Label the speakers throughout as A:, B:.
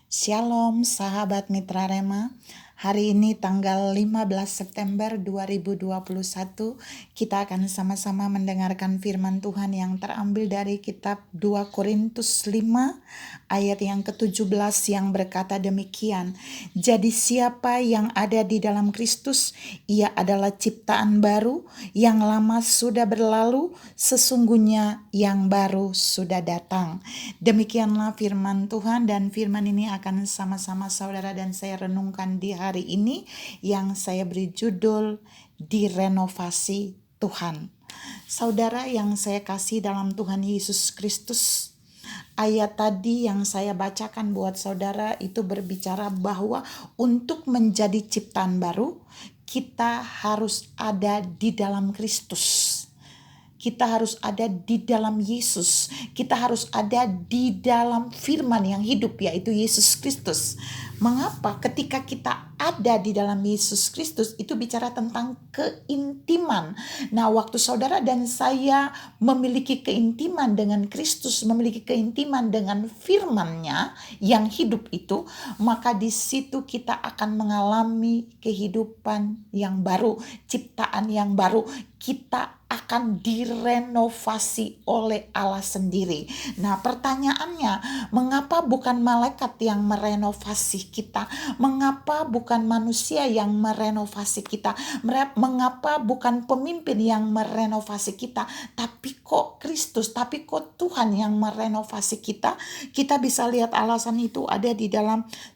A: Shalom sahabat Mitra Rema. Hari ini tanggal 15 September 2021 kita akan sama-sama mendengarkan firman Tuhan yang terambil dari kitab 2 Korintus 5 ayat yang ke-17 yang berkata demikian. Jadi siapa yang ada di dalam Kristus, ia adalah ciptaan baru, yang lama sudah berlalu, sesungguhnya yang baru sudah datang. Demikianlah firman Tuhan, dan firman ini akan sama-sama saudara dan saya renungkan di hari ini yang saya beri judul direnovasi Tuhan. Saudara yang saya kasih dalam Tuhan Yesus Kristus, ayat tadi yang saya bacakan buat saudara itu berbicara bahwa untuk menjadi ciptaan baru kita harus ada di dalam Kristus. Kita harus ada di dalam Yesus. Kita harus ada di dalam firman yang hidup, yaitu Yesus Kristus. Mengapa? Ketika kita ada di dalam Yesus Kristus, itu bicara tentang keintiman. Nah, waktu saudara dan saya memiliki keintiman dengan Kristus, memiliki keintiman dengan firman-Nya yang hidup itu, maka di situ kita akan mengalami kehidupan yang baru, ciptaan yang baru. Kita akan direnovasi oleh Allah sendiri. Nah, pertanyaannya, mengapa bukan malaikat yang merenovasi kita? Mengapa bukan manusia yang merenovasi kita? Mengapa bukan pemimpin yang merenovasi kita? Tapi kok Kristus, tapi kok Tuhan yang merenovasi kita? Kita bisa lihat alasan itu ada di dalam 1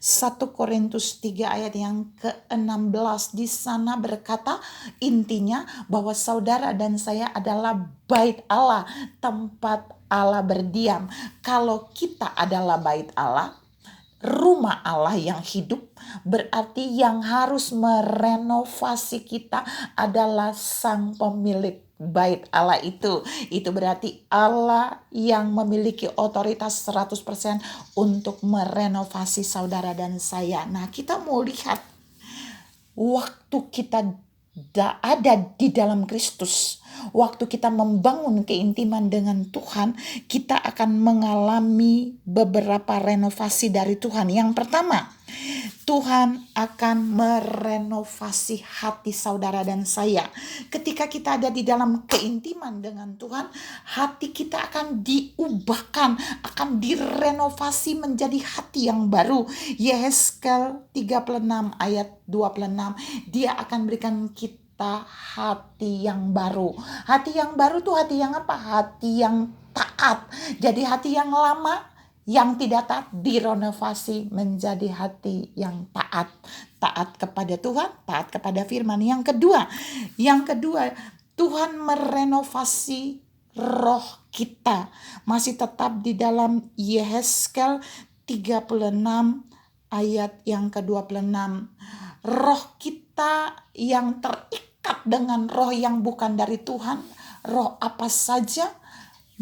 A: Korintus 3 ayat yang ke-16. Di sana berkata, intinya bahwa saudara dan saya adalah bait Allah, tempat Allah berdiam. Kalau kita adalah bait Allah, rumah Allah yang hidup, berarti yang harus merenovasi kita adalah sang pemilik bait Allah itu. Itu berarti Allah yang memiliki otoritas 100% untuk merenovasi saudara dan saya. Nah, kita mau lihat waktu kita ada di dalam Kristus, waktu kita membangun keintiman dengan Tuhan, kita akan mengalami beberapa renovasi dari Tuhan. Yang pertama, Tuhan akan merenovasi hati saudara dan saya. Ketika kita ada di dalam keintiman dengan Tuhan, hati kita akan diubahkan, akan direnovasi menjadi hati yang baru. Yehezkel 36 ayat 26, Dia akan berikan kita hati yang baru. Hati yang baru tuh hati yang apa? Hati yang taat. Jadi hati yang lama yang tidak taat direnovasi menjadi hati yang taat. Taat kepada Tuhan, taat kepada firman. Yang kedua, Tuhan merenovasi roh kita. Masih tetap di dalam Yehezkel 36 ayat yang ke-26. Roh kita yang terikat dengan roh yang bukan dari Tuhan, roh apa saja,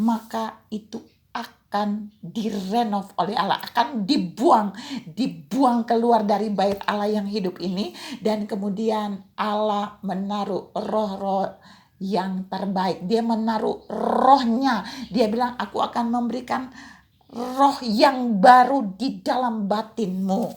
A: maka itu akan direnov oleh Allah, akan dibuang keluar dari bait Allah yang hidup ini, dan kemudian Allah menaruh roh-roh yang terbaik. Dia menaruh rohnya. Dia bilang, aku akan memberikan roh yang baru di dalam batinmu.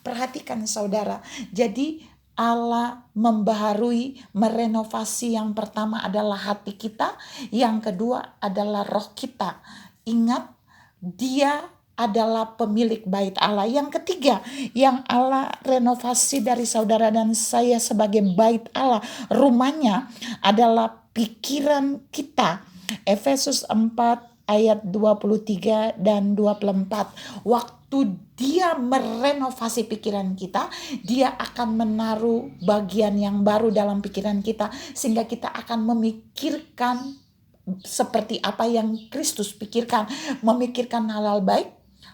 A: Perhatikan saudara, jadi Allah membaharui, merenovasi. Yang pertama adalah hati kita, yang kedua adalah roh kita. Ingat, Dia adalah pemilik bait Allah. Yang ketiga, yang Allah renovasi dari saudara dan saya sebagai bait Allah, rumahnya adalah pikiran kita. Efesus 4 ayat 23 dan 24. Waktu Dia merenovasi pikiran kita, Dia akan menaruh bagian yang baru dalam pikiran kita, sehingga kita akan memikirkan seperti apa yang Kristus pikirkan, memikirkan hal-hal baik,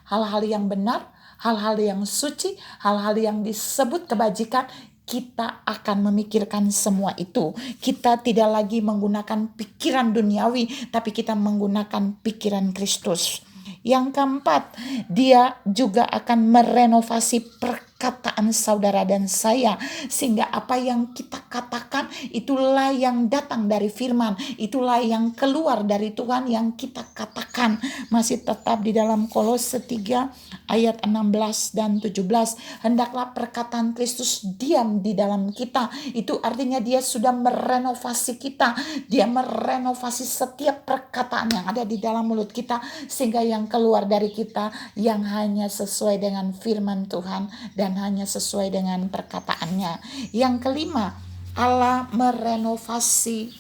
A: hal-hal yang benar, hal-hal yang suci, hal-hal yang disebut kebajikan. Kita akan memikirkan semua itu. Kita tidak lagi menggunakan pikiran duniawi, tapi kita menggunakan pikiran Kristus. Yang keempat, Dia juga akan merenovasi perkara perkataan saudara dan saya, sehingga apa yang kita katakan itulah yang datang dari firman, itulah yang keluar dari Tuhan yang kita katakan. Masih tetap di dalam Kolose 3 ayat 16 dan 17. Hendaklah perkataan Kristus diam di dalam kita. Itu artinya dia sudah merenovasi kita. Dia merenovasi setiap perkataan yang ada di dalam mulut kita, sehingga yang keluar dari kita yang hanya sesuai dengan firman Tuhan dan hanya sesuai dengan perkataannya. Yang kelima, Allah merenovasi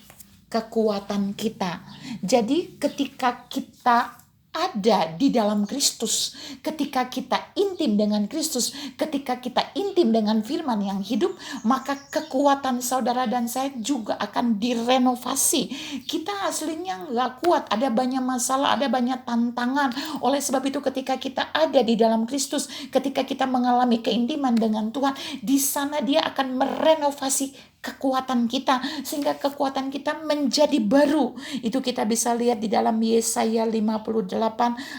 A: kekuatan kita. Jadi ketika kita ada di dalam Kristus, ketika kita intim dengan Kristus, ketika kita intim dengan firman yang hidup, maka kekuatan saudara dan saya juga akan direnovasi. Kita aslinya nggak kuat, ada banyak masalah, ada banyak tantangan. Oleh sebab itu ketika kita ada di dalam Kristus, ketika kita mengalami keintiman dengan Tuhan, di sana dia akan merenovasi kekuatan kita, sehingga kekuatan kita menjadi baru. Itu kita bisa lihat di dalam Yesaya 58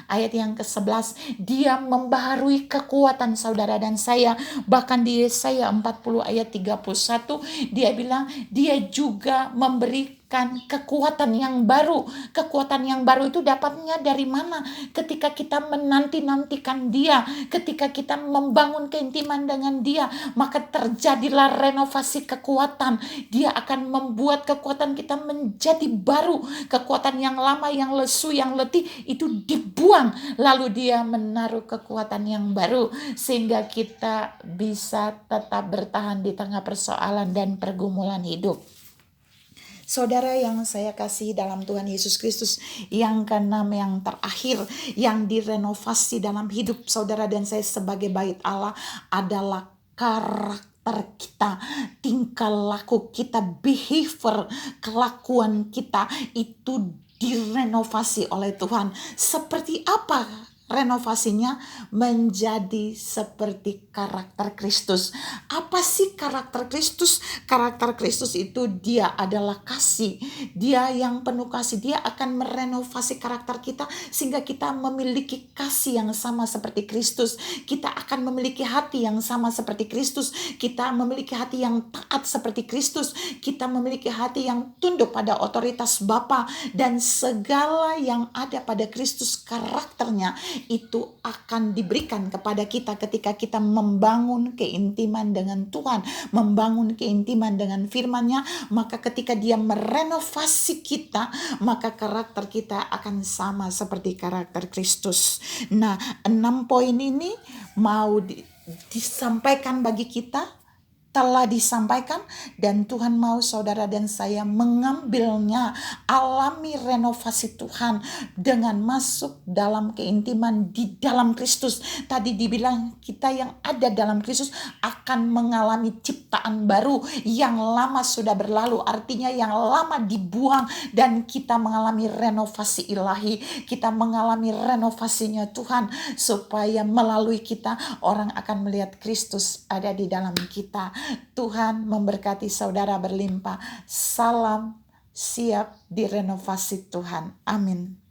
A: ayat yang ke-11. Dia membaharui kekuatan saudara dan saya. Bahkan di Yesaya 40 ayat 31 dia bilang dia juga memberi kekuatan yang baru. Kekuatan yang baru itu dapatnya dari mana? Ketika kita menanti-nantikan dia, ketika kita membangun keintiman dengan dia, maka terjadilah renovasi kekuatan. Dia akan membuat kekuatan kita menjadi baru. Kekuatan yang lama, yang lesu, yang letih itu dibuang, lalu dia menaruh kekuatan yang baru, sehingga kita bisa tetap bertahan di tengah persoalan dan pergumulan hidup. Saudara yang saya kasih dalam Tuhan Yesus Kristus, yang keenam, yang terakhir, yang direnovasi dalam hidup saudara dan saya sebagai bait Allah adalah karakter kita, tingkah laku kita, behavior, kelakuan kita itu direnovasi oleh Tuhan. Seperti apa renovasinya? Menjadi seperti karakter Kristus. Apa sih karakter Kristus? Karakter Kristus itu dia adalah kasih. Dia yang penuh kasih. Dia akan merenovasi karakter kita sehingga kita memiliki kasih yang sama seperti Kristus. Kita akan memiliki hati yang sama seperti Kristus. Kita memiliki hati yang taat seperti Kristus. Kita memiliki hati yang tunduk pada otoritas Bapa, dan segala yang ada pada Kristus karakternya itu akan diberikan kepada kita ketika kita membangun keintiman dengan Tuhan, membangun keintiman dengan firman-Nya. Maka ketika dia merenovasi kita, maka karakter kita akan sama seperti karakter Kristus. Nah, 6 poin ini mau disampaikan bagi kita, telah disampaikan, dan Tuhan mau saudara dan saya mengambilnya, alami renovasi Tuhan dengan masuk dalam keintiman di dalam Kristus. Tadi dibilang kita yang ada dalam Kristus akan mengalami ciptaan baru, yang lama sudah berlalu, artinya yang lama dibuang, dan kita mengalami renovasi ilahi, kita mengalami renovasinya Tuhan, supaya melalui kita orang akan melihat Kristus ada di dalam kita. Tuhan memberkati saudara berlimpah. Salam siap direnovasi Tuhan. Amin.